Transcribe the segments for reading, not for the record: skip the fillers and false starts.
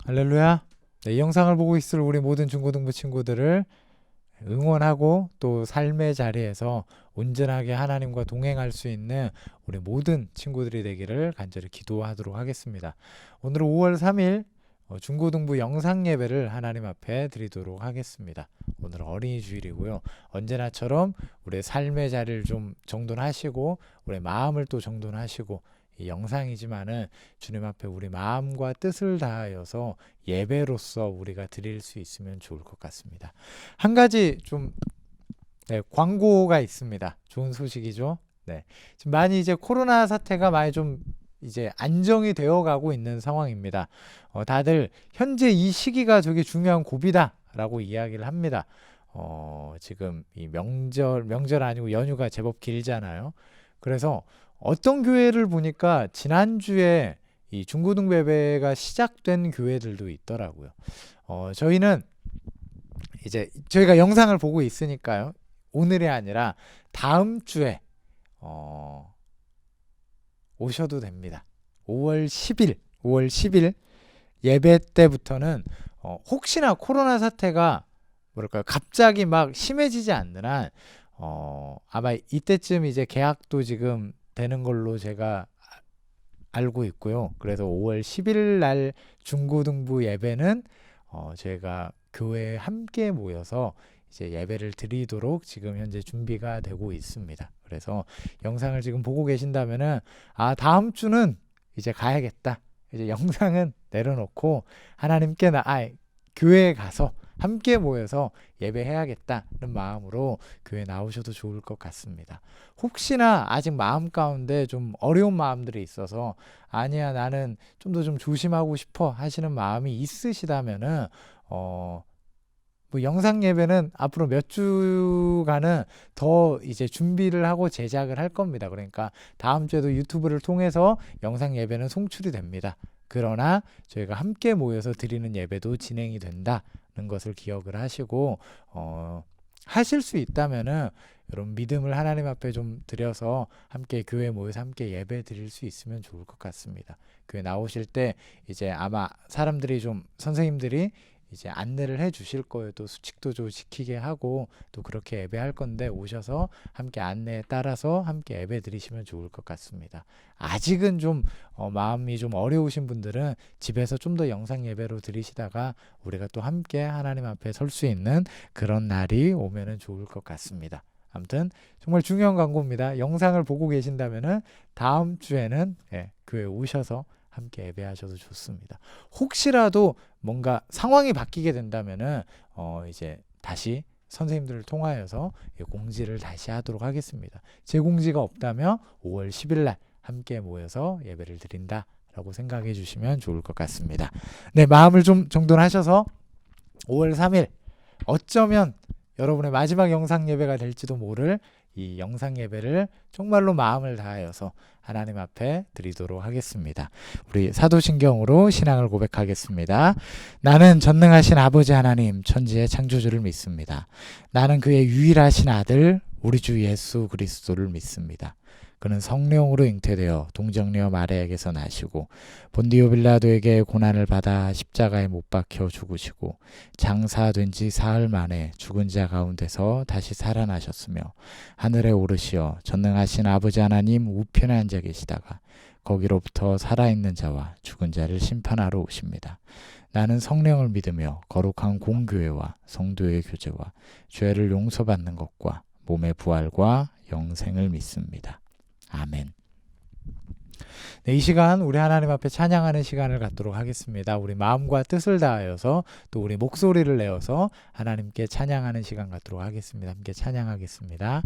할렐루야. 네, 이 영상을 보고 있을 우리 모든 중고등부 친구들을 응원하고 또 삶의 자리에서 온전하게 하나님과 동행할 수 있는 우리 모든 친구들이 되기를 간절히 기도하도록 하겠습니다. 오늘은 5월 3일 중고등부 영상 예배를 하나님 앞에 드리도록 하겠습니다. 오늘 어린이 주일이고요. 언제나처럼 우리의 삶의 자리를 좀 정돈하시고 우리의 마음을 또 정돈하시고, 이 영상이지만은 주님 앞에 우리 마음과 뜻을 다하여서 예배로서 우리가 드릴 수 있으면 좋을 것 같습니다. 한 가지 좀 광고가 있습니다. 좋은 소식이죠. 네, 지금 많이 이제 코로나 사태가 많이 좀 이제 안정이 되어 가고 있는 상황입니다. 다들 현재 이 시기가 되게 중요한 고비다라고 이야기를 합니다. 지금 이 명절 아니고 연휴가 제법 길잖아요. 그래서 어떤 교회를 보니까 지난주에 이 중고등부 예배가 시작된 교회들도 있더라고요. 저희는 이제 저희가 영상을 보고 있으니까요. 오늘이 아니라 다음 주에 오셔도 됩니다. 5월 10일 예배 때부터는 혹시나 코로나 사태가 뭐랄까요, 갑자기 막 심해지지 않는 한 아마 이때쯤 이제 계약도 지금 되는 걸로 제가 알고 있고요. 그래서 5월 10일 날 중고등부 예배는 저희가 교회에 함께 모여서 이제 예배를 드리도록 지금 현재 준비가 되고 있습니다. 그래서 영상을 지금 보고 계신다면은 다음 주는 이제 가야겠다. 이제 영상은 내려놓고 하나님께 교회에 가서 함께 모여서 예배해야겠다는 마음으로 교회 나오셔도 좋을 것 같습니다. 혹시나 아직 마음 가운데 좀 어려운 마음들이 있어서 아니야, 나는 좀 더 좀 조심하고 싶어 하시는 마음이 있으시다면은 뭐 영상 예배는 앞으로 몇 주간은 더 이제 준비를 하고 제작을 할 겁니다. 그러니까 다음 주에도 유튜브를 통해서 영상 예배는 송출이 됩니다. 그러나 저희가 함께 모여서 드리는 예배도 진행이 된다는 것을 기억을 하시고, 하실 수 있다면은 여러분 믿음을 하나님 앞에 좀 드려서 함께 교회 모여서 함께 예배 드릴 수 있으면 좋을 것 같습니다. 교회 나오실 때 이제 아마 선생님들이 이제 안내를 해 주실 거예요. 또 수칙도 좀 지키게 하고 또 그렇게 예배할 건데, 오셔서 함께 안내에 따라서 함께 예배 드리시면 좋을 것 같습니다. 아직은 좀 마음이 좀 어려우신 분들은 집에서 좀 더 영상 예배로 드리시다가 우리가 또 함께 하나님 앞에 설 수 있는 그런 날이 오면은 좋을 것 같습니다. 아무튼 정말 중요한 광고입니다. 영상을 보고 계신다면은 다음 주에는 교회 오셔서 함께 예배하셔도 좋습니다. 혹시라도 뭔가 상황이 바뀌게 된다면은 이제 다시 선생님들을 통하여서 공지를 다시 하도록 하겠습니다. 제 공지가 없다면 5월 10일 날 함께 모여서 예배를 드린다라고 생각해 주시면 좋을 것 같습니다. 네, 마음을 좀 정돈하셔서 5월 3일 어쩌면 여러분의 마지막 영상 예배가 될지도 모를 이 영상 예배를 정말로 마음을 다하여서 하나님 앞에 드리도록 하겠습니다. 우리 사도신경으로 신앙을 고백하겠습니다. 나는 전능하신 아버지 하나님 천지의 창조주를 믿습니다. 나는 그의 유일하신 아들 우리 주 예수 그리스도를 믿습니다. 그는 성령으로 잉태되어 동정녀 마리아에게서 나시고 본디오 빌라도에게 고난을 받아 십자가에 못 박혀 죽으시고 장사된 지 사흘 만에 죽은 자 가운데서 다시 살아나셨으며 하늘에 오르시어 전능하신 아버지 하나님 우편에 앉아 계시다가 거기로부터 살아있는 자와 죽은 자를 심판하러 오십니다. 나는 성령을 믿으며 거룩한 공교회와 성도의 교제와 죄를 용서받는 것과 몸의 부활과 영생을 믿습니다. 아멘. 네, 이 시간 우리 하나님 앞에 찬양하는 시간을 갖도록 하겠습니다. 우리 마음과 뜻을 다하여서 또 우리 목소리를 내어서 하나님께 찬양하는 시간 갖도록 하겠습니다. 함께 찬양하겠습니다.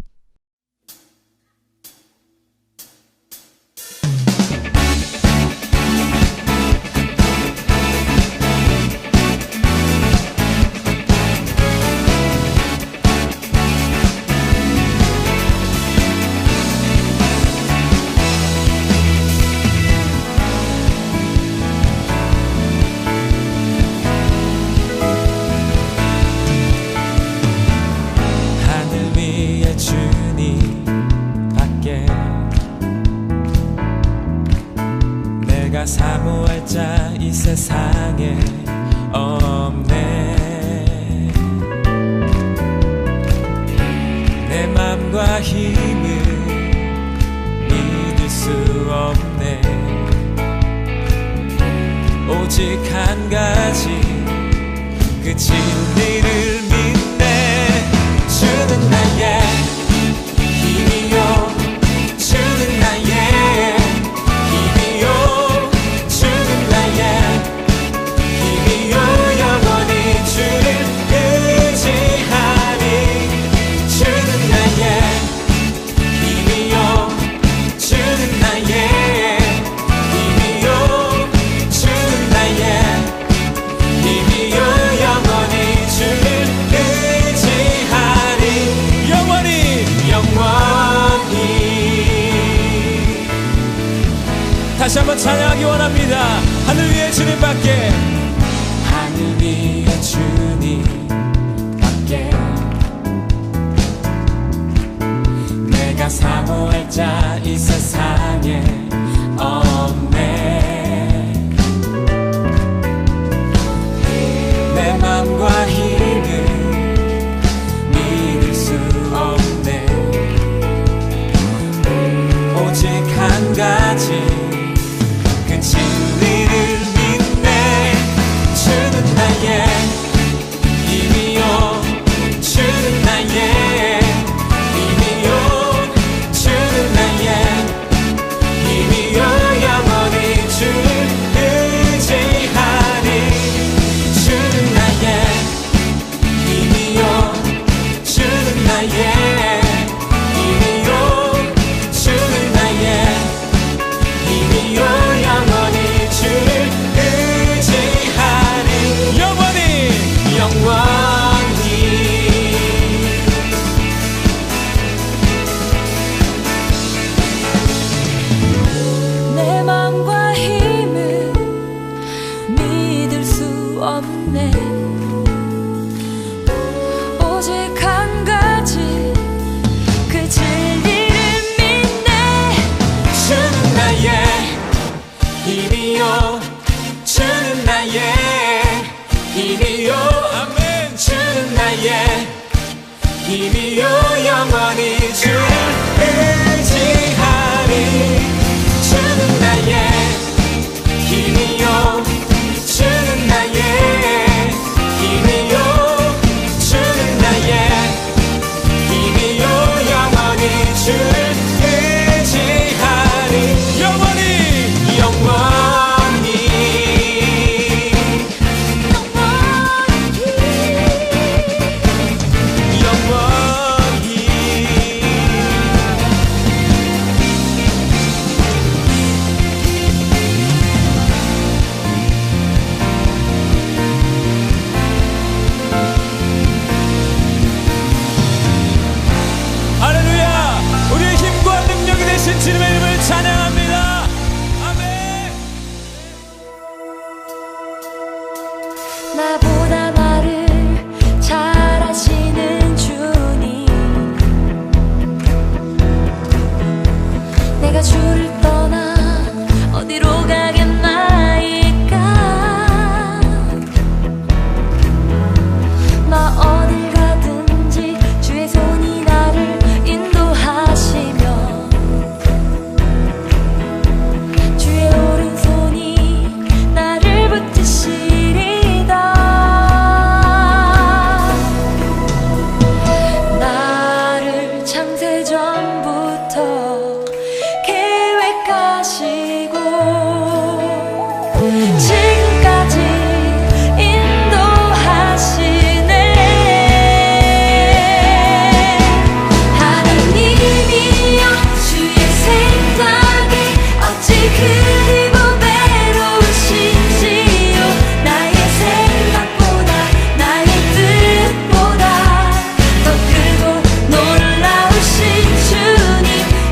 사모할 자 이 세상에 없네. 내 맘과 힘을 믿을 수 없네. 오직 한 가지 그 진리를 믿네. 주는 나의 힘이요, 주는 나의 힘이요, 주는 나의 힘이요, 영원히 주를 의지하리. 주는 나의 힘이요, 주는 나의 힘이요, 주는 나의 힘이요, 영원히 주를 의지하리. 영원히, 영원히. 다시 한번 찬양하기 원합니다. 하늘 위에 주님밖에, 하늘 위에 주님밖에 내가 사모할 자 이 세상에 없네. 내 맘과 힘을 믿을 수 없네. 오직 한 가지 그 진리를 믿네. 주는 나의 힘이요, 주는 나의 힘이요, 주는 나의 힘이요, 영원히 주를 의지하리. 주는 나의 힘이요, 주는 나의 힘이요, 주는 나의 힘이요, 영원히 주를 의지하리. 영원히, 영원히. 내 맘과 힘을 믿을 수 없네. 오직 한 가지 그 진리를 믿네. 주는 나의 힘이요, 주는 나의 힘이요, 아멘. 주는 나의 힘이요, 영원히 주를 의지하리. 주는 나의 힘이요, 주는 나의 힘이요, 주는 나의 힘이요, 영원히 주를 의지하리. 영원히, 영원히. 영원히. 할렐루야. 우리의 힘과 능력이 되신 주님의 이름을 찬양합니다. 아멘. 나보다 나를 잘 아시는 주님, 내가 주를 떠나 어디로 가겠나이까. 나 어딜 가든지 주의 손이 나를 인도하시며 주의 오른손이 나를 붙드시리다. 나를 창세전부터 계획하시고 지금까지 인도하시네. 하나님이여, 주의 생각에 어찌 그리 보배로우신지요. 나의 생각보다, 나의 뜻보다 더 크고 놀라우신 주님.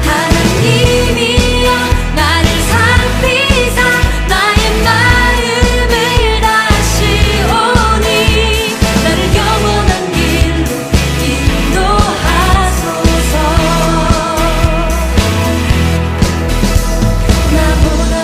하나님이여, 나를 살피사 나의 마음을 다시오니 나를 영원한 길로 인도하소서. 나보다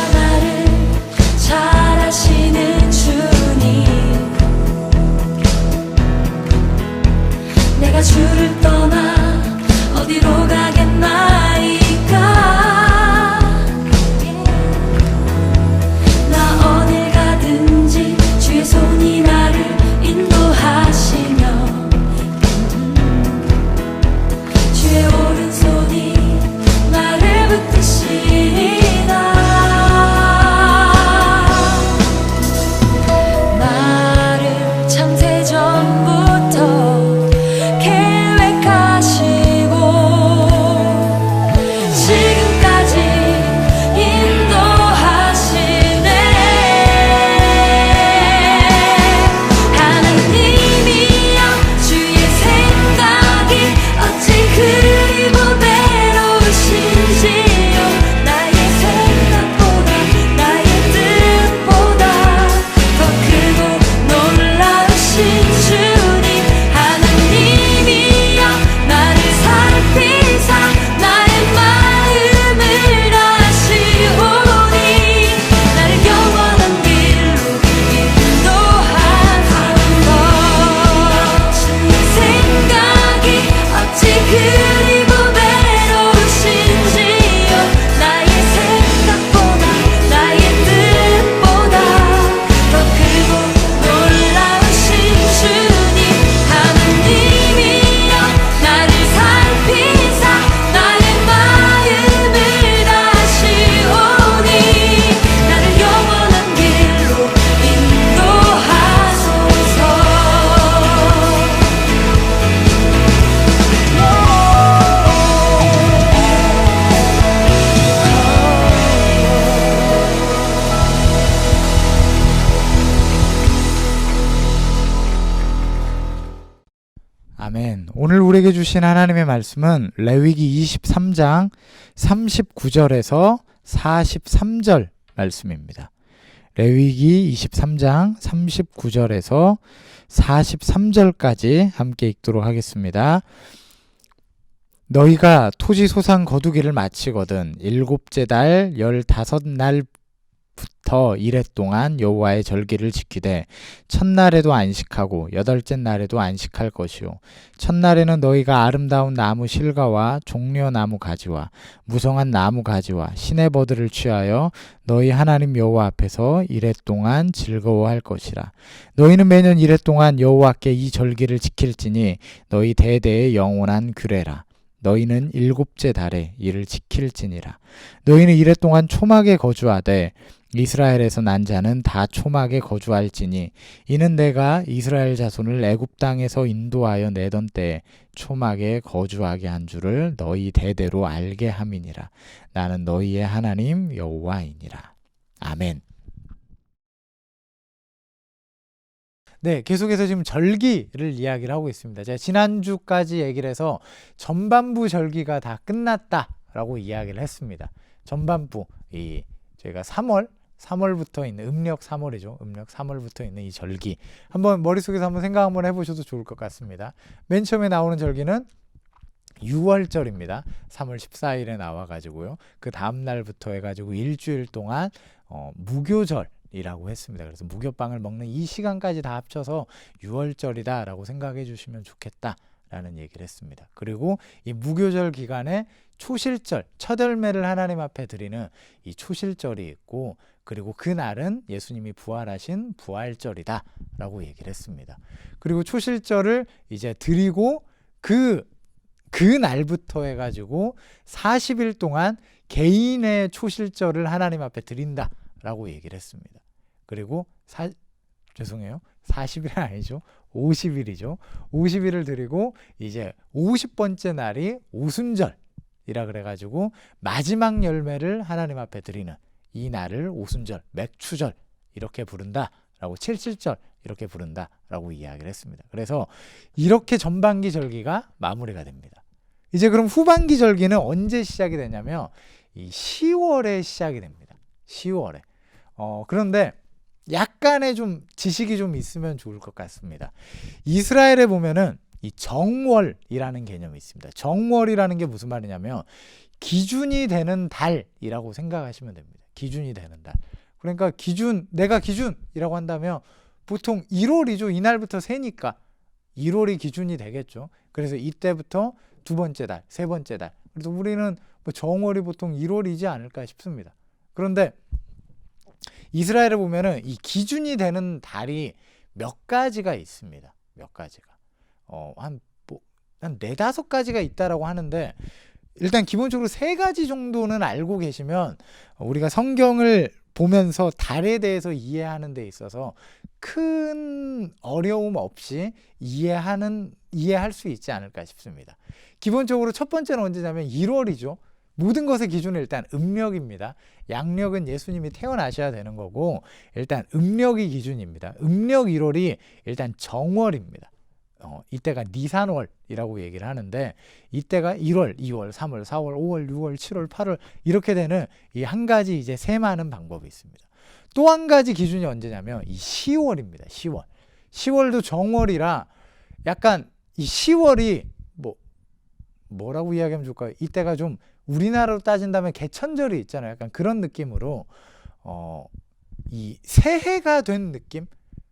나를 창세전부터 계획하시고 지금까지 인도하시네. 하나님이여 주의 생각이 어찌 그리 보배로우신지요. 나의 생각보다 나의 뜻보다 더 크고 놀라우신 주님. 하나님이여 나를 살피사 나의 마음을 아시오니 나를 영원한 길로 인도하소서. 주의 생각이 어찌 그리 보배로우신지요. 나의 생각보다 나의 뜻보다 더 크고 놀라우신 주님. 하나님이여 나를 살피사 나의 마음을 아시오니 나를 영원한 길로 인도하소서. 아멘. 오늘 우리에게 주신 하나님의 말씀은 레위기 23장 39절에서 43절 말씀입니다. 레위기 23장 39절에서 43절까지 함께 읽도록 하겠습니다. 너희가 토지 소산 거두기를 마치거든 일곱째 달 15날부터 이래 동안 여호와의 절기를 지키되 첫날에도 안식하고 여덟째 날에도 안식할 것이요. 첫날에는 너희가 아름다운 나무 실과와 종려나무 가지와 무성한 나무 가지와 시내버드를 취하여 너희 하나님 여호와 앞에서 이래 동안 즐거워할 것이라. 너희는 매년 이래 동안 여호와께 이 절기를 지킬지니 너희 대대의 영원한 규례라. 너희는 일곱째 달에 이를 지킬지니라. 너희는 이래 동안 초막에 거주하되 이스라엘에서 난 자는 다 초막에 거주할지니 이는 내가 이스라엘 자손을 애굽 땅에서 인도하여 내던 때에 초막에 거주하게 한 줄을 너희 대대로 알게 함이니라. 나는 너희의 하나님 여호와이니라. 아멘. 네, 계속해서 지금 절기를 이야기를 하고 있습니다. 제가 지난주까지 얘기를 해서 전반부 절기가 다 끝났다라고 이야기를 했습니다. 전반부, 저희가 3월부터 있는 음력 3월이죠. 음력 3월부터 있는 이 절기. 한번 머릿속에서 한번 생각 한번 해보셔도 좋을 것 같습니다. 맨 처음에 나오는 절기는 6월절입니다. 3월 14일에 나와가지고요. 그 다음 날부터 해가지고 일주일 동안 무교절이라고 했습니다. 그래서 무교빵을 먹는 이 시간까지 다 합쳐서 6월절이다 라고 생각해 주시면 좋겠다 라는 얘기를 했습니다. 그리고 이 무교절 기간에 초실절, 첫 열매를 하나님 앞에 드리는 이 초실절이 있고, 그리고 그날은 예수님이 부활하신 부활절이다 라고 얘기를 했습니다. 그리고 초실절을 이제 드리고 그 날부터 해가지고 40일 동안 개인의 초실절을 하나님 앞에 드린다 라고 얘기를 했습니다. 그리고 40일 아니죠. 50일이죠. 50일을 드리고 이제 50번째 날이 오순절이라 그래가지고 마지막 열매를 하나님 앞에 드리는 이 날을 오순절, 맥추절 이렇게 부른다 라고, 77절 이렇게 부른다 라고 이야기를 했습니다. 그래서 이렇게 전반기 절기가 마무리가 됩니다. 이제 그럼 후반기 절기는 언제 시작이 되냐면 이 10월에 시작이 됩니다. 10월에. 그런데 약간의 좀 지식이 좀 있으면 좋을 것 같습니다. 이스라엘에 보면은 이 정월이라는 개념이 있습니다. 정월이라는 게 무슨 말이냐면 기준이 되는 달이라고 생각하시면 됩니다. 기준이 되는 달. 그러니까 내가 기준이라고 한다면 보통 1월이죠. 이날부터 세니까 1월이 기준이 되겠죠. 그래서 이때부터 두 번째 달, 세 번째 달. 그래서 우리는 뭐 정월이 보통 1월이지 않을까 싶습니다. 그런데 이스라엘을 보면은 이 기준이 되는 달이 몇 가지가 있습니다. 몇 가지가. 한 4-5가지가 있다라고 하는데, 일단 기본적으로 세 가지 정도는 알고 계시면 우리가 성경을 보면서 달에 대해서 이해하는 데 있어서 큰 어려움 없이 이해할 수 있지 않을까 싶습니다. 기본적으로 첫 번째는 언제냐면 1월이죠. 모든 것의 기준은 일단 음력입니다. 양력은 예수님이 태어나셔야 되는 거고 일단 음력이 기준입니다. 음력 1월이 일단 정월입니다. 이때가 니산월이라고 얘기를 하는데 이때가 1월, 2월, 3월, 4월, 5월, 6월, 7월, 8월 이렇게 되는 이 한 가지 이제 세마는 방법이 있습니다. 또 한 가지 기준이 언제냐면 이 10월입니다. 10월. 10월도 정월이라 약간 이 10월이 뭐라고 이야기하면 좋을까요? 이때가 좀 우리나라로 따진다면 개천절이 있잖아요. 약간 그런 느낌으로 이 새해가 된 느낌?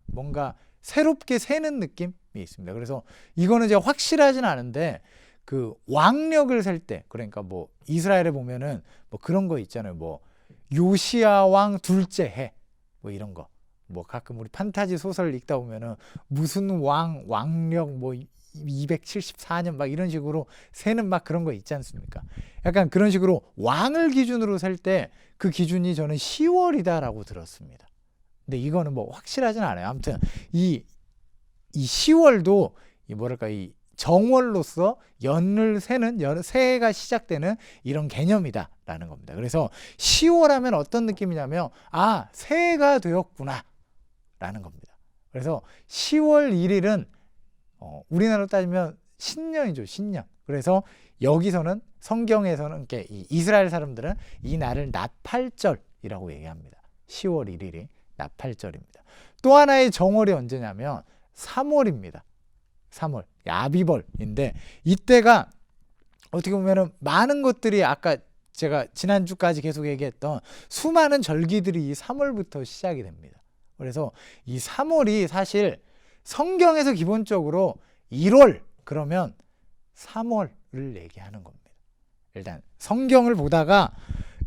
뭔가 새롭게 새는 느낌이 있습니다. 그래서 이거는 제가 확실하진 않은데 그 왕력을 셀 때 그러니까 뭐 이스라엘에 보면은 뭐 그런 거 있잖아요. 뭐 요시야 왕 둘째 해 뭐 이런 거. 뭐 가끔 우리 판타지 소설 읽다 보면은 무슨 왕력 뭐 274년 막 이런 식으로 세는 막 그런 거 있지 않습니까? 약간 그런 식으로 왕을 기준으로 셀 때 그 기준이 저는 10월이다라고 들었습니다. 근데 이거는 뭐 확실하진 않아요. 아무튼 이 10월도 이 정월로서 연을 세는 새해가 시작되는 이런 개념이다라는 겁니다. 그래서 10월 하면 어떤 느낌이냐면 새해가 되었구나 라는 겁니다. 그래서 10월 1일은 우리나라로 따지면 신년이죠. 신년. 그래서 여기서는 성경에서는 이 이스라엘 사람들은 이 날을 나팔절이라고 얘기합니다. 10월 1일이 나팔절입니다. 또 하나의 정월이 언제냐면 3월입니다. 3월 야비벌인데 이때가 어떻게 보면은 많은 것들이 아까 제가 지난주까지 계속 얘기했던 수많은 절기들이 이 3월부터 시작이 됩니다. 그래서 이 3월이 사실 성경에서 기본적으로 1월 그러면 3월을 얘기하는 겁니다. 일단 성경을 보다가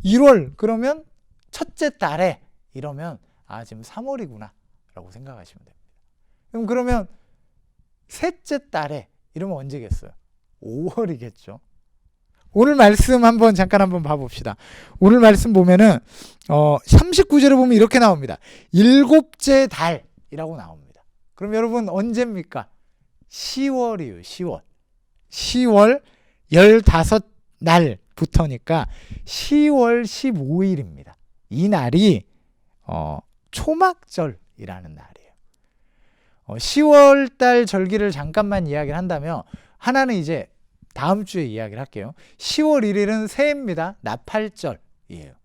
1월 그러면 첫째 달에 이러면 지금 3월이구나 라고 생각하시면 됩니다. 그러면 셋째 달에 이러면 언제겠어요? 5월이겠죠. 오늘 말씀 잠깐 한번 봐봅시다. 오늘 말씀 보면은 39절에 보면 이렇게 나옵니다. 일곱째 달이라고 나옵니다. 그럼 여러분 언제입니까? 10월이에요. 10월. 10월 15날부터니까 10월 15일입니다. 이 날이 초막절이라는 날이에요. 10월 달 절기를 잠깐만 이야기를 한다면 하나는 이제 다음 주에 이야기를 할게요. 10월 1일은 새해입니다. 나팔절이에요.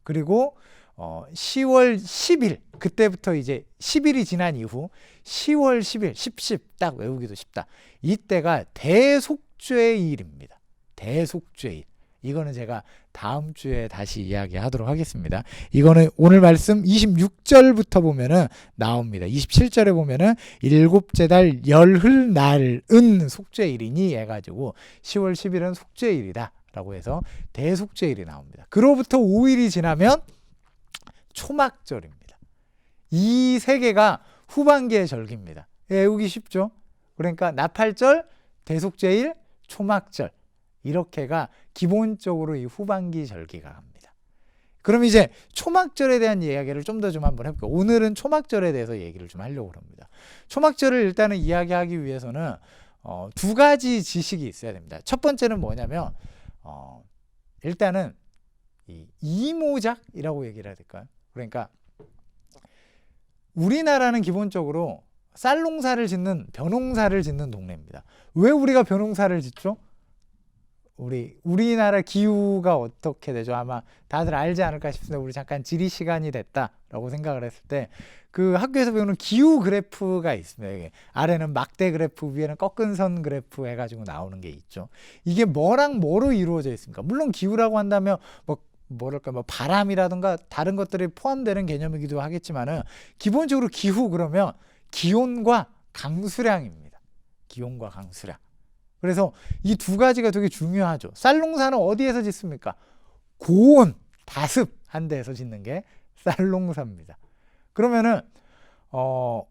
그리고 10월 10일 그때부터 이제 10일이 지난 이후 10월 10일 10 딱 외우기도 쉽다. 이때가 대속죄일입니다. 대속죄일. 이거는 제가 다음 주에 다시 이야기하도록 하겠습니다. 이거는 오늘 말씀 26절부터 보면은 나옵니다. 27절에 보면은 일곱째 달 열흘 날은 속죄일이니 해가지고 10월 10일은 속죄일이다 라고 해서 대속죄일이 나옵니다. 그로부터 5일이 지나면 초막절입니다. 이 세 개가 후반기의 절기입니다. 외우기 쉽죠? 그러니까 나팔절, 대속죄일, 초막절 이렇게가 기본적으로 이 후반기 절기가 갑니다. 그럼 이제 초막절에 대한 이야기를 좀 더 한번 해볼게요. 오늘은 초막절에 대해서 얘기를 좀 하려고 합니다. 초막절을 일단은 이야기하기 위해서는 두 가지 지식이 있어야 됩니다. 첫 번째는 뭐냐면 일단은 이 이모작이라고 얘기를 해야 될까요? 그러니까 우리나라는 기본적으로 쌀농사를 짓는 벼농사를 짓는 동네입니다. 왜 우리가 벼농사를 짓죠? 우리나라 기후가 어떻게 되죠? 아마 다들 알지 않을까 싶은데 우리 잠깐 지리 시간이 됐다라고 생각을 했을 때 그 학교에서 배우는 기후 그래프가 있습니다. 이게 아래는 막대 그래프, 위에는 꺾은 선 그래프 해가지고 나오는 게 있죠. 이게 뭐랑 뭐로 이루어져 있습니까? 물론 기후라고 한다면 뭐 바람이라든가 다른 것들이 포함되는 개념이기도 하겠지만은 기본적으로 기후 그러면 기온과 강수량입니다. 기온과 강수량. 그래서 이 두 가지가 되게 중요하죠. 쌀농사는 어디에서 짓습니까? 고온, 다습한 데에서 짓는 게 쌀농사입니다. 그러면은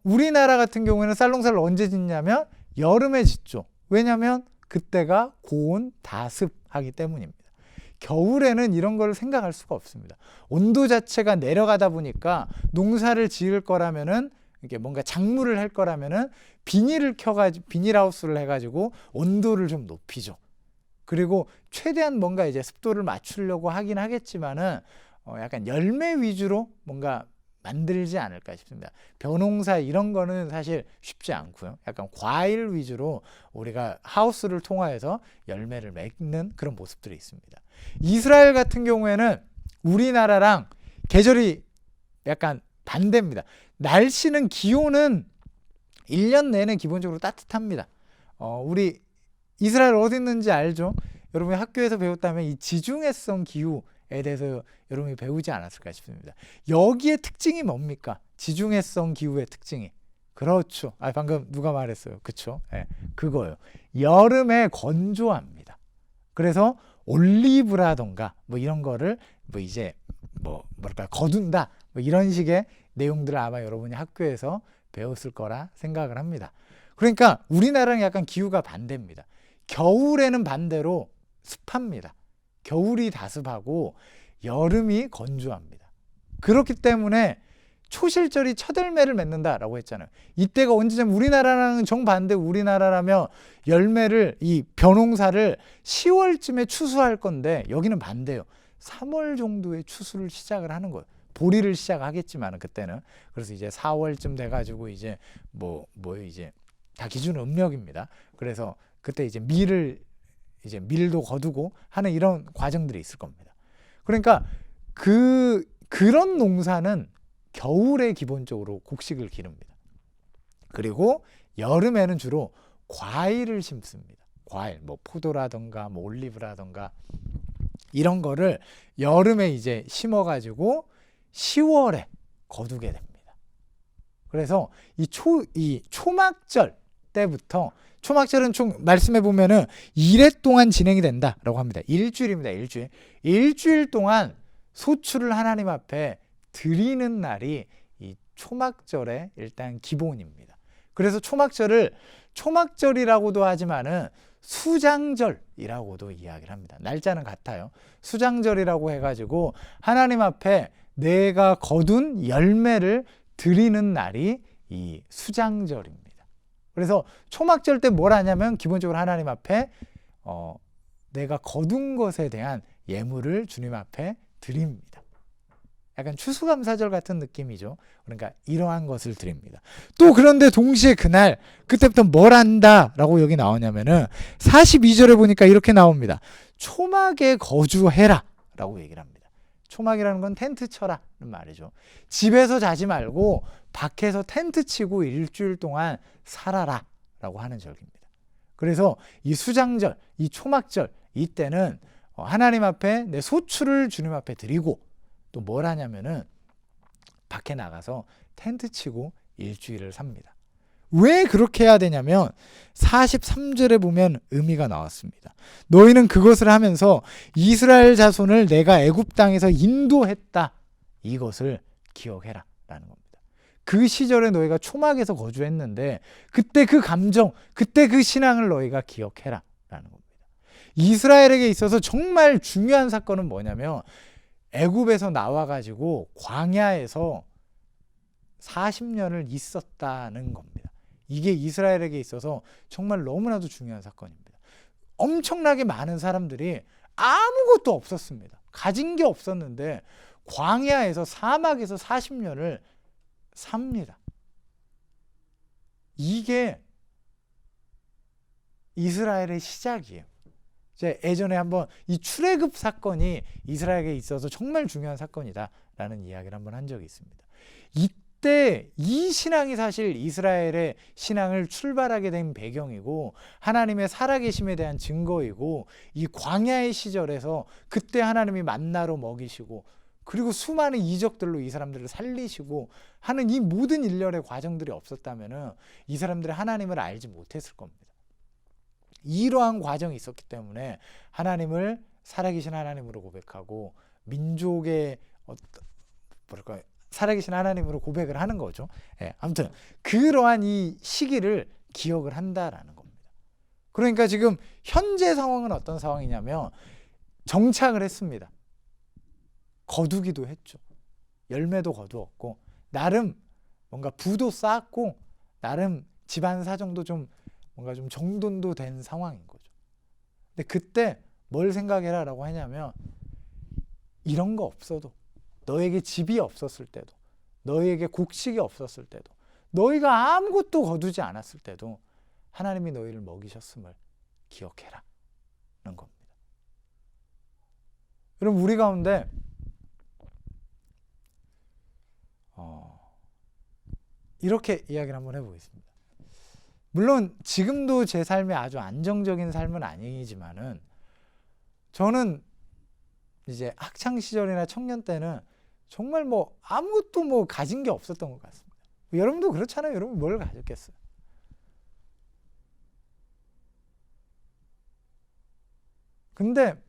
우리나라 같은 경우에는 쌀농사를 언제 짓냐면 여름에 짓죠. 왜냐하면 그때가 고온, 다습한 하기 때문입니다. 겨울에는 이런 걸 생각할 수가 없습니다. 온도 자체가 내려가다 보니까 농사를 지을 거라면은 이게 뭔가 작물을 할 거라면은 비닐을 켜가지고 비닐하우스를 해가지고 온도를 좀 높이죠. 그리고 최대한 뭔가 이제 습도를 맞추려고 하긴 하겠지만은 약간 열매 위주로 뭔가 만들지 않을까 싶습니다. 벼농사 이런 거는 사실 쉽지 않고요. 약간 과일 위주로 우리가 하우스를 통하여서 열매를 맺는 그런 모습들이 있습니다. 이스라엘 같은 경우에는 우리나라랑 계절이 약간 반대입니다. 날씨는 기온은 1년 내내 기본적으로 따뜻합니다. 우리 이스라엘 어디 있는지 알죠? 여러분이 학교에서 배웠다면 이 지중해성 기후에 대해서 여러분이 배우지 않았을까 싶습니다. 여기에 특징이 뭡니까? 지중해성 기후의 특징이. 그렇죠. 방금 누가 말했어요. 그쵸? 네, 그거요. 여름에 건조합니다. 그래서 올리브라던가 뭐 이런 거를 뭐 이제 뭐랄까 거둔다 뭐 이런 식의 내용들을 아마 여러분이 학교에서 배웠을 거라 생각을 합니다. 그러니까 우리나라랑 약간 기후가 반대입니다. 겨울에는 반대로 습합니다. 겨울이 다습하고 여름이 건조합니다. 그렇기 때문에 초실절이 첫 열매를 맺는다라고 했잖아요. 이때가 언제냐면 우리나라랑 정반대. 우리나라라면 열매를 이 벼농사를 10월쯤에 추수할 건데 여기는 반대요. 3월 정도에 추수를 시작을 하는 거예요. 보리를 시작하겠지만 그때는. 그래서 이제 4월쯤 돼가지고 이제 이제 다 기준 음력입니다. 그래서 그때 이제 밀도 거두고 하는 이런 과정들이 있을 겁니다. 그러니까 그런 농사는 겨울에 기본적으로 곡식을 기릅니다. 그리고 여름에는 주로 과일을 심습니다. 과일, 포도라던가 올리브라던가 이런 거를 여름에 이제 심어가지고 10월에 거두게 됩니다. 그래서 이 초막절 때부터, 초막절은 총 말씀해 보면은 1회 동안 진행이 된다라고 합니다. 일주일입니다. 일주일 동안 소출을 하나님 앞에 드리는 날이 이 초막절의 일단 기본입니다. 그래서 초막절이라고도 하지만은 수장절이라고도 이야기를 합니다. 날짜는 같아요. 수장절이라고 해가지고 하나님 앞에 내가 거둔 열매를 드리는 날이 이 수장절입니다. 그래서 초막절 때 뭘 하냐면 기본적으로 하나님 앞에 내가 거둔 것에 대한 예물을 주님 앞에 드립니다. 약간 추수감사절 같은 느낌이죠. 그러니까 이러한 것을 드립니다. 또 그런데 동시에 그때부터 뭘 한다라고 여기 나오냐면은 42절에 보니까 이렇게 나옵니다. 초막에 거주해라 라고 얘기를 합니다. 초막이라는 건 텐트 쳐라는 말이죠. 집에서 자지 말고 밖에서 텐트 치고 일주일 동안 살아라 라고 하는 절기입니다. 그래서 이 수장절, 이 초막절 이때는 하나님 앞에 내 소출을 주님 앞에 드리고 또 뭘 하냐면은 밖에 나가서 텐트 치고 일주일을 삽니다. 왜 그렇게 해야 되냐면 43절에 보면 의미가 나왔습니다. 너희는 그것을 하면서 이스라엘 자손을 내가 애굽 땅에서 인도했다. 이것을 기억해라 라는 겁니다. 그 시절에 너희가 초막에서 거주했는데 그때 그 감정, 그때 그 신앙을 너희가 기억해라 라는 겁니다. 이스라엘에게 있어서 정말 중요한 사건은 뭐냐면 애굽에서 나와가지고 광야에서 40년을 있었다는 겁니다. 이게 이스라엘에게 있어서 정말 너무나도 중요한 사건입니다. 엄청나게 많은 사람들이 아무것도 없었습니다. 가진 게 없었는데 광야에서 사막에서 40년을 삽니다. 이게 이스라엘의 시작이에요. 예전에 한번 이 출애굽 사건이 이스라엘에게 있어서 정말 중요한 사건이다라는 이야기를 한번 한 적이 있습니다. 이때 이 신앙이 사실 이스라엘의 신앙을 출발하게 된 배경이고 하나님의 살아계심에 대한 증거이고 이 광야의 시절에서 그때 하나님이 만나로 먹이시고 그리고 수많은 이적들로 이 사람들을 살리시고 하는 이 모든 일련의 과정들이 없었다면은 이 사람들이 하나님을 알지 못했을 겁니다. 이러한 과정이 있었기 때문에 하나님을 살아계신 하나님으로 고백하고 민족의 살아계신 하나님으로 고백을 하는 거죠. 아무튼 그러한 이 시기를 기억을 한다라는 겁니다. 그러니까 지금 현재 상황은 어떤 상황이냐면 정착을 했습니다. 거두기도 했죠. 열매도 거두었고 나름 뭔가 부도 쌓았고 나름 집안 사정도 좀 뭔가 좀 정돈도 된 상황인 거죠. 근데 그때 뭘 생각해라 라고 하냐면 이런 거 없어도 너에게 집이 없었을 때도 너에게 곡식이 없었을 때도 너희가 아무것도 거두지 않았을 때도 하나님이 너희를 먹이셨음을 기억해라 는 겁니다. 여러분 우리 가운데 이렇게 이야기를 한번 해보겠습니다. 물론 지금도 제 삶이 아주 안정적인 삶은 아니지만은 저는 이제 학창 시절이나 청년 때는 정말 뭐 아무것도 뭐 가진 게 없었던 것 같습니다. 여러분도 그렇잖아요. 여러분 뭘 가졌겠어요? 근데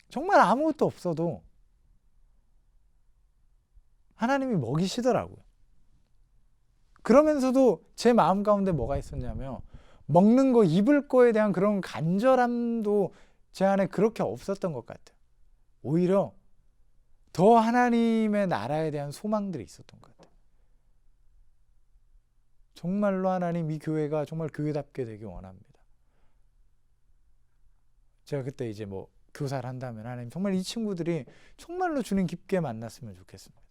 정말 아무것도 없어도 하나님이 먹이시더라고요. 그러면서도 제 마음 가운데 뭐가 있었냐면 먹는 거, 입을 거에 대한 그런 간절함도 제 안에 그렇게 없었던 것 같아요. 오히려 더 하나님의 나라에 대한 소망들이 있었던 것 같아요. 정말로 하나님 이 교회가 정말 교회답게 되기 원합니다. 제가 그때 이제 뭐 교사를 한다면 하나님 정말 이 친구들이 정말로 주님 깊게 만났으면 좋겠습니다.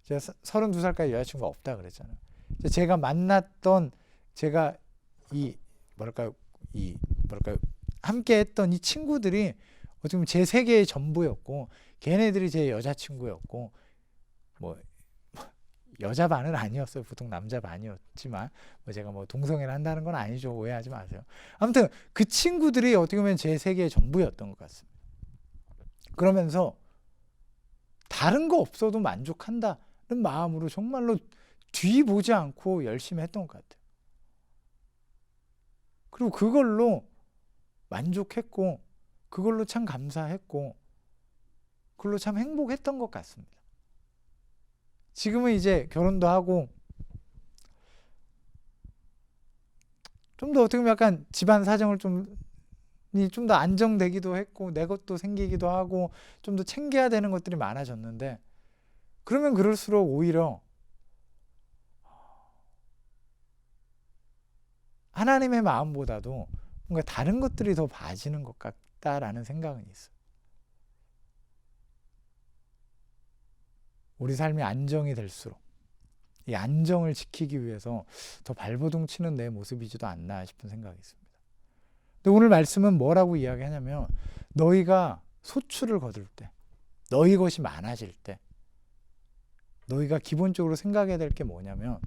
제가 32살까지 여자친구가 없다 그랬잖아요. 제가 만났던 제가 함께 했던 이 친구들이 어떻게 보면 제 세계의 전부였고 걔네들이 제 여자친구였고 뭐 여자 반은 아니었어요. 보통 남자 반이었지만 뭐 제가 뭐 동성애를 한다는 건 아니죠. 오해하지 마세요. 아무튼 그 친구들이 어떻게 보면 제 세계의 전부였던 것 같습니다. 그러면서 다른 거 없어도 만족한다는 마음으로 정말로 뒤 보지 않고 열심히 했던 것 같아요. 그리고 그걸로 만족했고 그걸로 참 감사했고 그걸로 참 행복했던 것 같습니다. 지금은 이제 결혼도 하고 좀 더 어떻게 보면 약간 집안 사정을 좀 더 안정되기도 했고 내 것도 생기기도 하고 좀 더 챙겨야 되는 것들이 많아졌는데 그러면 그럴수록 오히려 하나님의 마음보다도 뭔가 다른 것들이 더 봐지는 것 같다라는 생각은 있어요. 우리 삶이 안정이 될수록 이 안정을 지키기 위해서 더 발버둥 치는 내 모습이지도 않나 싶은 생각이 있습니다. 근데 오늘 말씀은 뭐라고 이야기하냐면 너희가 소출을 거둘 때 너희 것이 많아질 때 너희가 기본적으로 생각해야 될 게 뭐냐면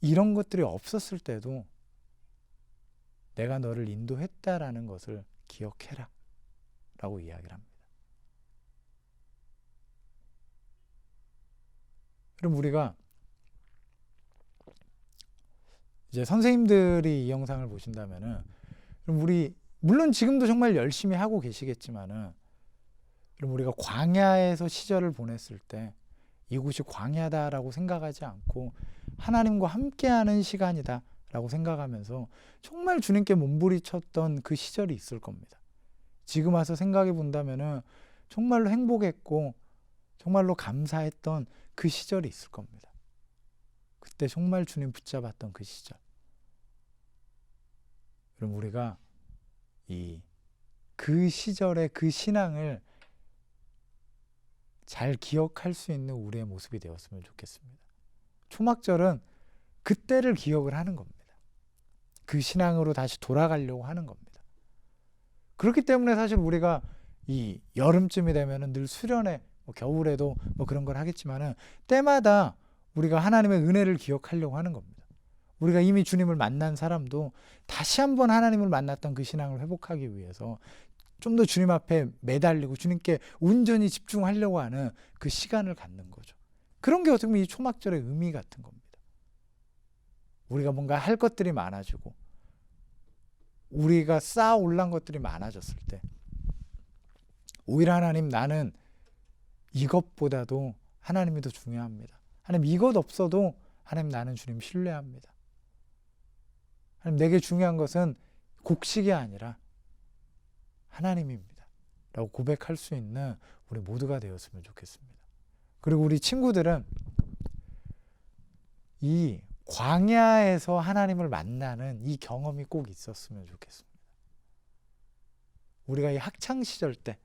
이런 것들이 없었을 때도 내가 너를 인도했다라는 것을 기억해라 라고 이야기를 합니다. 그럼 우리가 이제 선생님들이 이 영상을 보신다면은 그럼 우리 물론 지금도 정말 열심히 하고 계시겠지만은 그럼 우리가 광야에서 시절을 보냈을 때 이곳이 광야다라고 생각하지 않고 하나님과 함께하는 시간이다라고 생각하면서 정말 주님께 몸부림쳤던 그 시절이 있을 겁니다. 지금 와서 생각해 본다면은 정말로 행복했고 정말로 감사했던 그 시절이 있을 겁니다. 그때 정말 주님 붙잡았던 그 시절. 그럼 우리가 그 시절의 그 신앙을 잘 기억할 수 있는 우리의 모습이 되었으면 좋겠습니다. 초막절은 그때를 기억을 하는 겁니다. 그 신앙으로 다시 돌아가려고 하는 겁니다. 그렇기 때문에 사실 우리가 이 여름쯤이 되면은 늘 수련회, 뭐 겨울에도 뭐 그런 걸 하겠지만은 때마다 우리가 하나님의 은혜를 기억하려고 하는 겁니다. 우리가 이미 주님을 만난 사람도 다시 한번 하나님을 만났던 그 신앙을 회복하기 위해서 좀 더 주님 앞에 매달리고 주님께 온전히 집중하려고 하는 그 시간을 갖는 거죠. 그런 게 어떻게 보면 이 초막절의 의미 같은 겁니다. 우리가 뭔가 할 것들이 많아지고 우리가 쌓아 올란 것들이 많아졌을 때 오히려 하나님 나는 이것보다도 하나님이 더 중요합니다. 하나님 이것 없어도 하나님 나는 주님 신뢰합니다. 하나님, 내게 중요한 것은 곡식이 아니라 하나님입니다 라고 고백할 수 있는 우리 모두가 되었으면 좋겠습니다. 그리고 우리 친구들은 이 광야에서 하나님을 만나는 이 경험이 꼭 있었으면 좋겠습니다. 우리가 이 학창 시절 때,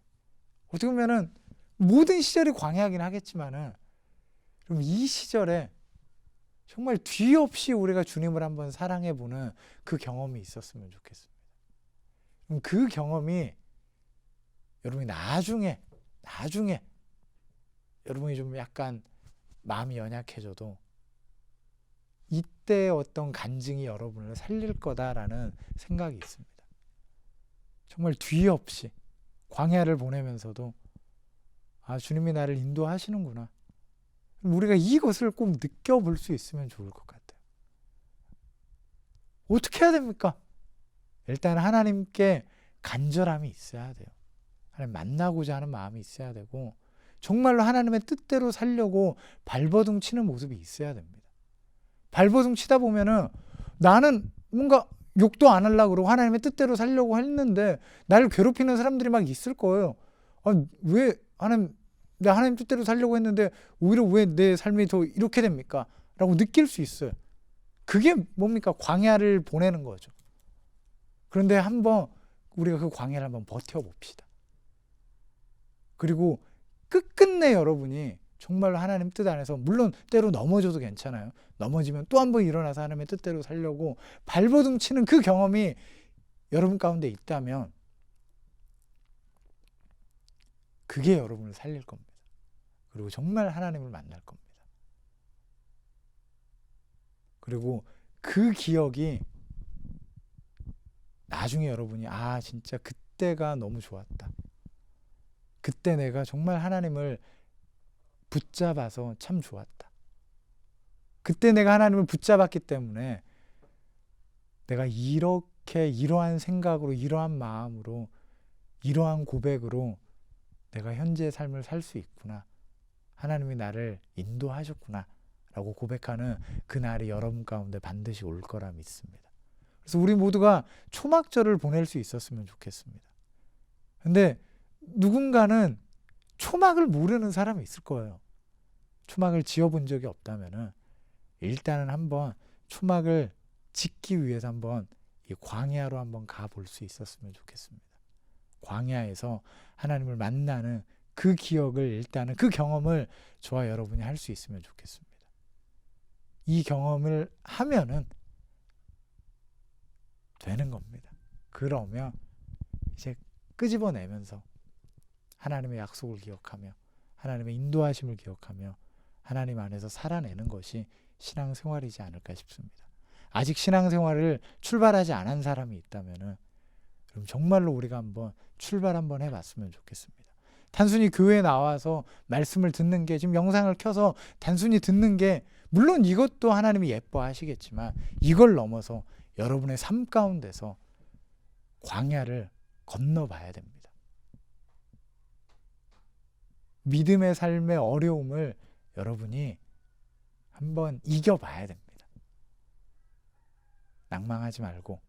어떻게 보면은 모든 시절이 광야긴 하겠지만은, 그럼 이 시절에 정말 뒤 없이 우리가 주님을 한번 사랑해 보는 그 경험이 있었으면 좋겠습니다. 그럼 그 경험이 여러분이 나중에 여러분이 좀 약간 마음이 연약해져도 이때 어떤 간증이 여러분을 살릴 거다라는 생각이 있습니다. 정말 뒤 없이 광야를 보내면서도 아, 주님이 나를 인도하시는구나. 우리가 이것을 꼭 느껴볼 수 있으면 좋을 것 같아요. 어떻게 해야 됩니까? 일단 하나님께 간절함이 있어야 돼요. 하나님 만나고자 하는 마음이 있어야 되고, 정말로 하나님의 뜻대로 살려고 발버둥 치는 모습이 있어야 됩니다. 발버둥 치다 보면은 나는 뭔가 욕도 안 하려고 그러고 하나님의 뜻대로 살려고 했는데 나를 괴롭히는 사람들이 막 있을 거예요. 왜 내가 하나님 뜻대로 살려고 했는데 오히려 왜 내 삶이 더 이렇게 됩니까? 라고 느낄 수 있어요. 그게 뭡니까? 광야를 보내는 거죠. 그런데 한번 우리가 그 광야를 한번 버텨봅시다. 그리고 끝끝내 여러분이 정말로 하나님 뜻 안에서, 물론 때로 넘어져도 괜찮아요. 넘어지면 또 한 번 일어나서 하나님의 뜻대로 살려고 발버둥 치는 그 경험이 여러분 가운데 있다면 그게 여러분을 살릴 겁니다. 그리고 정말 하나님을 만날 겁니다. 그리고 그 기억이 나중에 여러분이 아, 진짜 그때가 너무 좋았다. 그때 내가 정말 하나님을 붙잡아서 참 좋았다. 그때 내가 하나님을 붙잡았기 때문에 내가 이러한 생각으로, 이러한 마음으로, 이러한 고백으로 내가 현재의 삶을 살 수 있구나. 하나님이 나를 인도하셨구나 라고 고백하는 그날이 여러분 가운데 반드시 올 거라 믿습니다. 그래서 우리 모두가 초막절을 보낼 수 있었으면 좋겠습니다. 근데 누군가는 초막을 모르는 사람이 있을 거예요. 초막을 지어본 적이 없다면은 일단은 한번 초막을 짓기 위해서 한번 이 광야로 한번 가볼 수 있었으면 좋겠습니다. 광야에서 하나님을 만나는 그 기억을, 일단은 그 경험을 저와 여러분이 할 수 있으면 좋겠습니다. 이 경험을 하면은 되는 겁니다. 그러면 이제 끄집어내면서 하나님의 약속을 기억하며 하나님의 인도하심을 기억하며 하나님 안에서 살아내는 것이 신앙생활이지 않을까 싶습니다. 아직 신앙생활을 출발하지 않은 사람이 있다면은 그럼 정말로 우리가 한번 출발 한번 해봤으면 좋겠습니다. 단순히 교회에 나와서 말씀을 듣는 게, 지금 영상을 켜서 단순히 듣는 게, 물론 이것도 하나님이 예뻐하시겠지만 이걸 넘어서 여러분의 삶 가운데서 광야를 건너봐야 됩니다. 믿음의 삶의 어려움을 여러분이 한번 이겨봐야 됩니다. 낭망하지 말고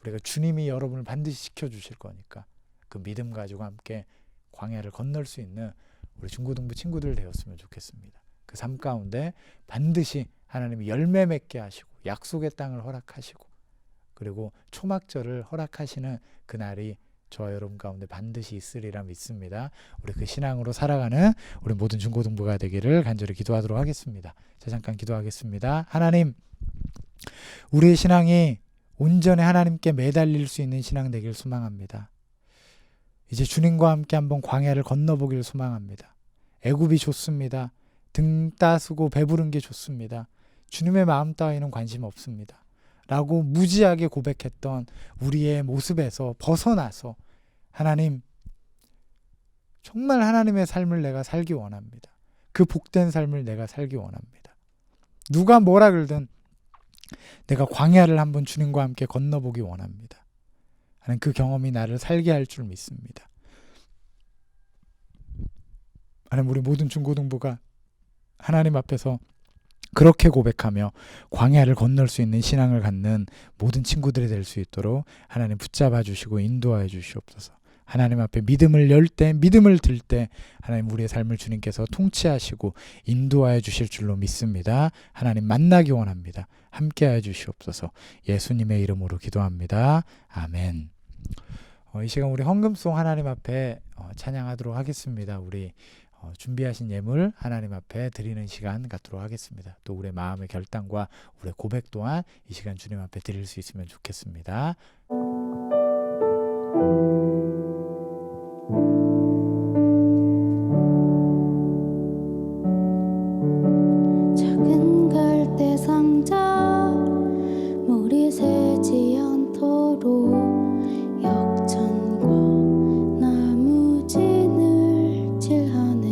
우리가 주님이 여러분을 반드시 지켜주실 거니까 그 믿음 가지고 함께 광야를 건널 수 있는 우리 중고등부 친구들 되었으면 좋겠습니다. 그 삶 가운데 반드시 하나님이 열매 맺게 하시고 약속의 땅을 허락하시고 그리고 초막절을 허락하시는 그날이 저와 여러분 가운데 반드시 있으리라 믿습니다. 우리 그 신앙으로 살아가는 우리 모든 중고등부가 되기를 간절히 기도하도록 하겠습니다. 자, 잠깐 기도하겠습니다. 하나님, 우리의 신앙이 온전히 하나님께 매달릴 수 있는 신앙 되길 소망합니다. 이제 주님과 함께 한번 광야를 건너보길 소망합니다. 애굽이 좋습니다. 등 따스고 배부른 게 좋습니다. 주님의 마음 따위는 관심 없습니다. 라고 무지하게 고백했던 우리의 모습에서 벗어나서 하나님, 정말 하나님의 삶을 내가 살기 원합니다. 그 복된 삶을 내가 살기 원합니다. 누가 뭐라 그러든 내가 광야를 한번 주님과 함께 건너보기 원합니다. 하나님, 그 경험이 나를 살게 할 줄 믿습니다. 하나님, 우리 모든 중고등부가 하나님 앞에서 그렇게 고백하며 광야를 건널 수 있는 신앙을 갖는 모든 친구들이 될 수 있도록 하나님 붙잡아 주시고 인도하여 주시옵소서. 하나님 앞에 믿음을 열 때, 믿음을 들 때 하나님 우리의 삶을 주님께서 통치하시고 인도하여 주실 줄로 믿습니다. 하나님 만나기 원합니다. 함께하여 주시옵소서. 예수님의 이름으로 기도합니다. 아멘. 이 시간 우리 헌금송 하나님 앞에 찬양하도록 하겠습니다. 우리 준비하신 예물 하나님 앞에 드리는 시간 갖도록 하겠습니다. 또 우리의 마음의 결단과 우리의 고백 또한 이 시간 주님 앞에 드릴 수 있으면 좋겠습니다. 작은 갈대 상자 물이 새지 않도록 역전과 나무진을 칠하네.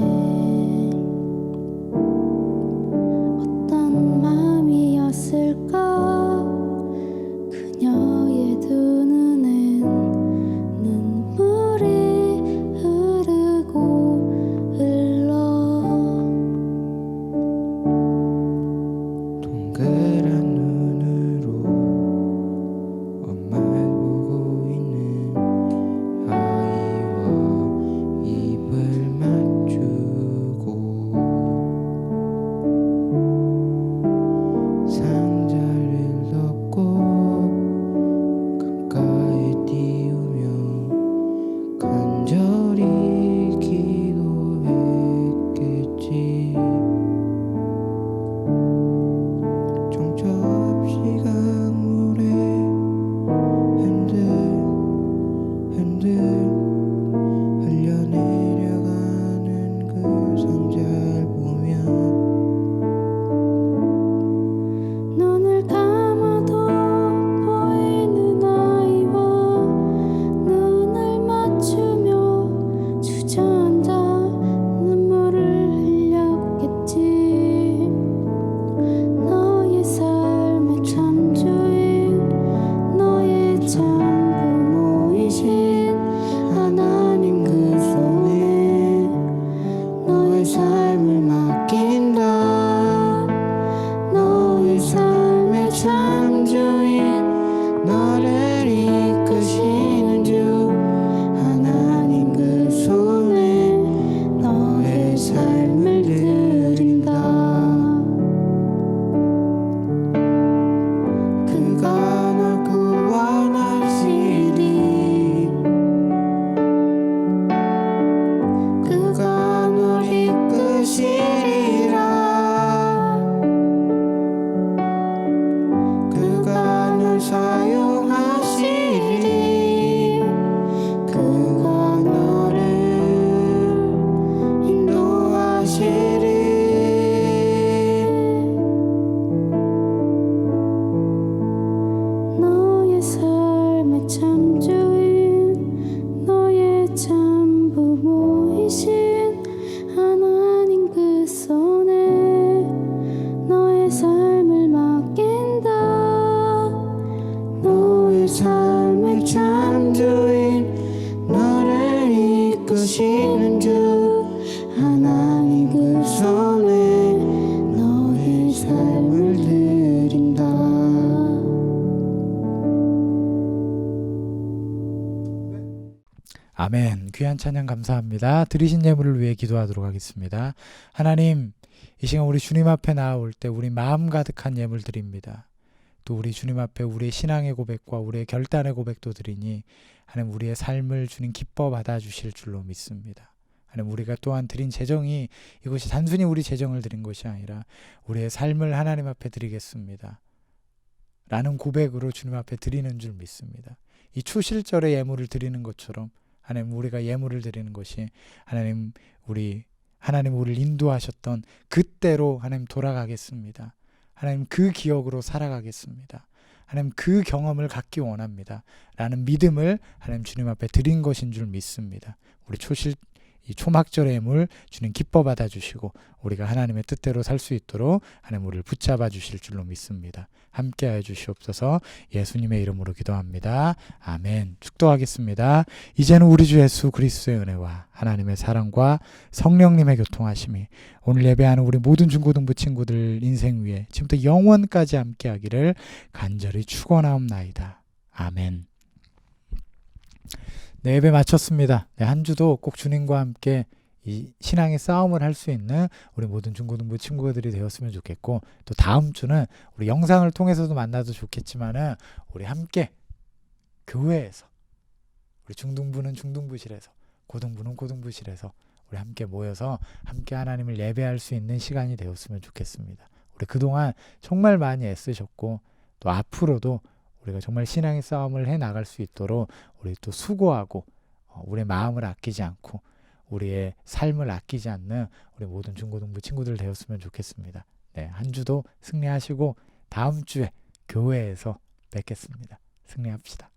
어떤 마음이었을까 그녀의 두 눈엔 눈물이 흐르고 흘러. 동그란 눈으로 엄마를 보고 있는 아이와 입을 맞추고 상자를 넣고 강가에 띄우며 간절히 기도했겠지. 정처 없이 강물에 흔들흔들 흘려내려가는 그 상자를 보며 눈을 감아도 보이는 아이와 눈을 맞추며 주저앉아 눈물을 흘렸겠지. 너의 삶의 참주인 너의 참 부모이신 하나님 그 손에 너의 삶을 맡긴다. 너의 삶의 참주인 너를 이끄시는 주 하나님 그 손에 너의 삶을 드린다. 그가 널 구원하시리. 그가 널 이끄시리라. 그가 널 사용하시리. 그가 너를 인도하시리. 너의 삶의 참주인 너의 참 부모이신 하나님 그 손에 너의 삶을 맡긴다. 너의 삶의 참주인 너를 이끄시는 주 하나님 그 손에 너의 삶을 드린다. 아멘. 귀한 찬양 감사합니다. 드리신 예물을 위해 기도하도록 하겠습니다. 하나님, 이 시간 우리 주님 앞에 나아올 때 우리 마음 가득한 예물 드립니다. 또 우리 주님 앞에 우리의 신앙의 고백과 우리의 결단의 고백도 드리니 하나님 우리의 삶을 주님 기뻐 받아주실 줄로 믿습니다. 하나님 우리가 또한 드린 재정이 이것이 단순히 우리 재정을 드린 것이 아니라 우리의 삶을 하나님 앞에 드리겠습니다. 라는 고백으로 주님 앞에 드리는 줄 믿습니다. 이 초실절의 예물을 드리는 것처럼 하나님 우리가 예물을 드리는 것이 하나님 우리를 인도하셨던 그때로 하나님 돌아가겠습니다. 하나님 그 기억으로 살아가겠습니다. 하나님 그 경험을 갖기 원합니다. 라는 믿음을 하나님 주님 앞에 드린 것인 줄 믿습니다. 우리 초실 이 초막절의 예물 주님 기뻐 받아주시고 우리가 하나님의 뜻대로 살 수 있도록 하나님 우리를 붙잡아 주실 줄로 믿습니다. 함께하여 주시옵소서. 예수님의 이름으로 기도합니다. 아멘. 축도하겠습니다. 이제는 우리 주 예수 그리스도의 은혜와 하나님의 사랑과 성령님의 교통하심이 오늘 예배하는 우리 모든 중고등부 친구들 인생 위에 지금부터 영원까지 함께하기를 간절히 축원하옵나이다. 아멘. 네, 예배 마쳤습니다. 네, 한 주도 꼭 주님과 함께 이 신앙의 싸움을 할 수 있는 우리 모든 중고등부 친구들이 되었으면 좋겠고, 또 다음 주는 우리 영상을 통해서도 만나도 좋겠지만은 우리 함께 교회에서, 우리 중등부는 중등부실에서, 고등부는 고등부실에서 우리 함께 모여서 함께 하나님을 예배할 수 있는 시간이 되었으면 좋겠습니다. 우리 그동안 정말 많이 애쓰셨고 또 앞으로도 우리가 정말 신앙의 싸움을 해 나갈 수 있도록 우리 또 수고하고 우리의 마음을 아끼지 않고 우리의 삶을 아끼지 않는 우리 모든 중고등부 친구들 되었으면 좋겠습니다. 네, 한 주도 승리하시고 다음 주에 교회에서 뵙겠습니다. 승리합시다.